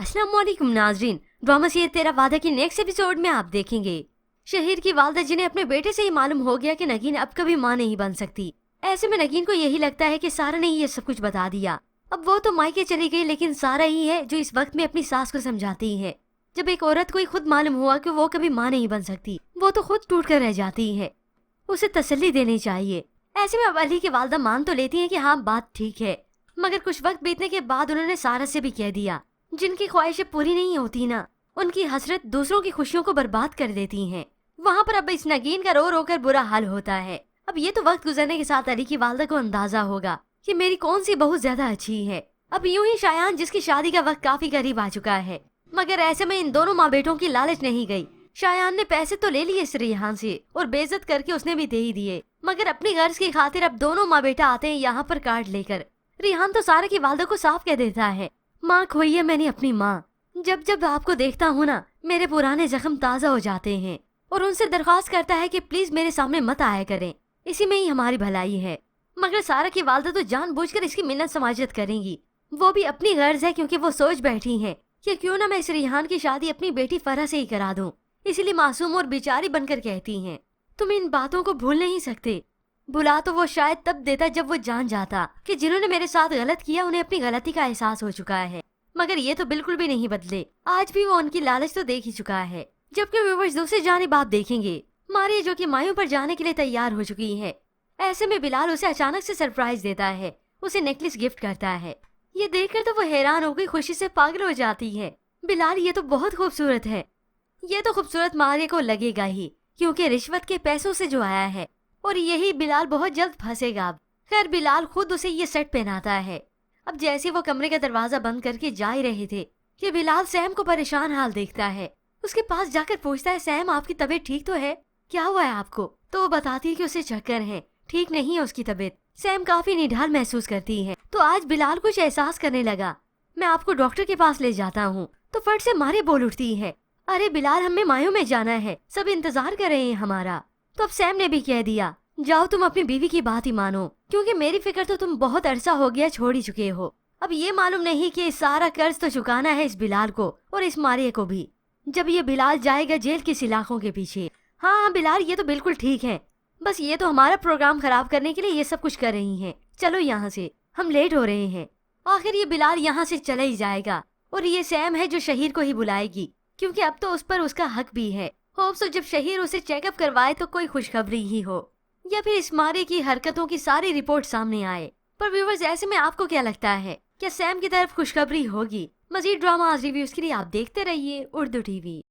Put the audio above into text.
अस्सलाम वालेकुम नाजरीन, ड्रामा सीरियल तेरा वादा की नेक्स्ट एपिसोड में आप देखेंगे शहीर की वालदा जिन्हें अपने बेटे से ही मालूम हो गया कि नगीन अब कभी माँ नहीं बन सकती। ऐसे में नगीन को यही लगता है कि सारा ने ये सब कुछ बता दिया। अब वो तो मायके चली गई, लेकिन सारा ही है जो इस वक्त में अपनी सास को समझाती है। जब एक औरत को खुद मालूम हुआ कि वो कभी माँ नहीं बन सकती, वो तो खुद टूट कर रह जाती है। उसे तसल्ली देनी चाहिए। ऐसे में अब अली की वालदा मान तो लेती है कि हाँ बात ठीक है, मगर कुछ वक्त बीतने के बाद उन्होंने सारा से भी कह दिया जिनकी ख्वाहिशें पूरी नहीं होती ना, उनकी हसरत दूसरों की खुशियों को बर्बाद कर देती हैं। वहाँ पर अब इस नगीन का रो रो कर बुरा हाल होता है। अब ये तो वक्त गुजरने के साथ अली की वालदा को अंदाजा होगा कि मेरी कौन सी बहुत ज्यादा अच्छी है। अब यूं ही शायान जिसकी शादी का वक्त काफी करीब आ चुका है, मगर ऐसे में इन दोनों माँ बेटों की लालच नहीं गई। शायान ने पैसे तो ले लिए इस रिहान से और बेइज्जत करके उसने भी दे ही दिए, मगर अपनी गर्ज की खातिर अब दोनों माँ बेटा आते हैं यहाँ पर कार्ड लेकर। रिहान तो सारा की वालदा को साफ कह देता है, माँ खोई है मैंने अपनी माँ। जब जब आपको देखता हूँ ना, मेरे पुराने जख्म ताज़ा हो जाते हैं। और उनसे दरख्वास्त करता है कि प्लीज मेरे सामने मत आया करें, इसी में ही हमारी भलाई है। मगर सारा की वालदा तो जानबूझकर इसकी मिन्नत समाजत करेंगी। वो भी अपनी गर्ज है, क्योंकि वो सोच बैठी है कि क्यों ना मैं इस रिहान की शादी अपनी बेटी फरह से ही करा दूं। इसीलिए मासूम और बेचारी बनकर कहती हैं, तुम इन बातों को भूल नहीं सकते। बुला तो वो शायद तब देता जब वो जान जाता कि जिन्होंने मेरे साथ गलत किया उन्हें अपनी गलती का एहसास हो चुका है। मगर ये तो बिल्कुल भी नहीं बदले। आज भी वो उनकी लालच तो देख ही चुका है। जबकि व्यूअर्स दूसरी जानिब आप देखेंगे मारिया जो कि मायूं पर जाने के लिए तैयार हो चुकी है। ऐसे में बिलाल उसे अचानक से सरप्राइज देता है, उसे नेकलेस गिफ्ट करता है। ये देखकर तो वो हैरान हो गई, खुशी से पागल हो जाती है। बिलाल ये तो बहुत खूबसूरत है। ये तो खूबसूरत मारिया को लगेगा ही, क्योंकि रिश्वत के पैसों से जो आया है, और यही बिलाल बहुत जल्द फंसेगा। अब खैर बिलाल खुद उसे ये सेट पहनाता है। अब जैसे वो कमरे का दरवाजा बंद करके जा ही रहे थे कि बिलाल सैम को परेशान हाल देखता है। उसके पास जाकर पूछता है, सैम आपकी तबीयत ठीक तो है? क्या हुआ है आपको? तो वो बताती है कि उसे चक्कर है, ठीक नहीं है उसकी तबीयत। सैम काफी निढाल महसूस करती है। तो आज बिलाल कुछ एहसास करने लगा, मैं आपको डॉक्टर के पास ले जाता हूँ। तो फट से मारे बोल उठती है, अरे बिलाल हमें मायों में जाना है, सब इंतजार कर रहे हैं हमारा। तो अब सैम ने भी कह दिया, जाओ तुम अपनी बीवी की बात ही मानो, क्योंकि मेरी फिक्र तो तुम बहुत अरसा हो गया छोड़ ही चुके हो। अब ये मालूम नहीं कि सारा कर्ज तो चुकाना है इस बिलाल को और इस मारिया को भी, जब ये बिलाल जाएगा जेल की सलाखों के पीछे। हाँ बिलाल ये तो बिल्कुल ठीक है, बस ये तो हमारा प्रोग्राम खराब करने के लिए ये सब कुछ कर रही हैं। चलो यहाँ से, हम लेट हो रहे हैं। आखिर ये बिलाल यहाँ से चला ही जाएगा और ये सैम है जो शहीर को ही बुलाएगी, क्योंकि अब तो उस पर उसका हक भी है। होप्स जब शहीर उसे चेकअप करवाए तो कोई खुशखबरी ही हो, या फिर इस मारे की हरकतों की सारी रिपोर्ट सामने आए। पर व्यूअर्स ऐसे में आपको क्या लगता है, क्या सैम की तरफ खुशखबरी होगी? मजीद ड्रामा रिव्यूज के लिए आप देखते रहिए उर्दू टीवी।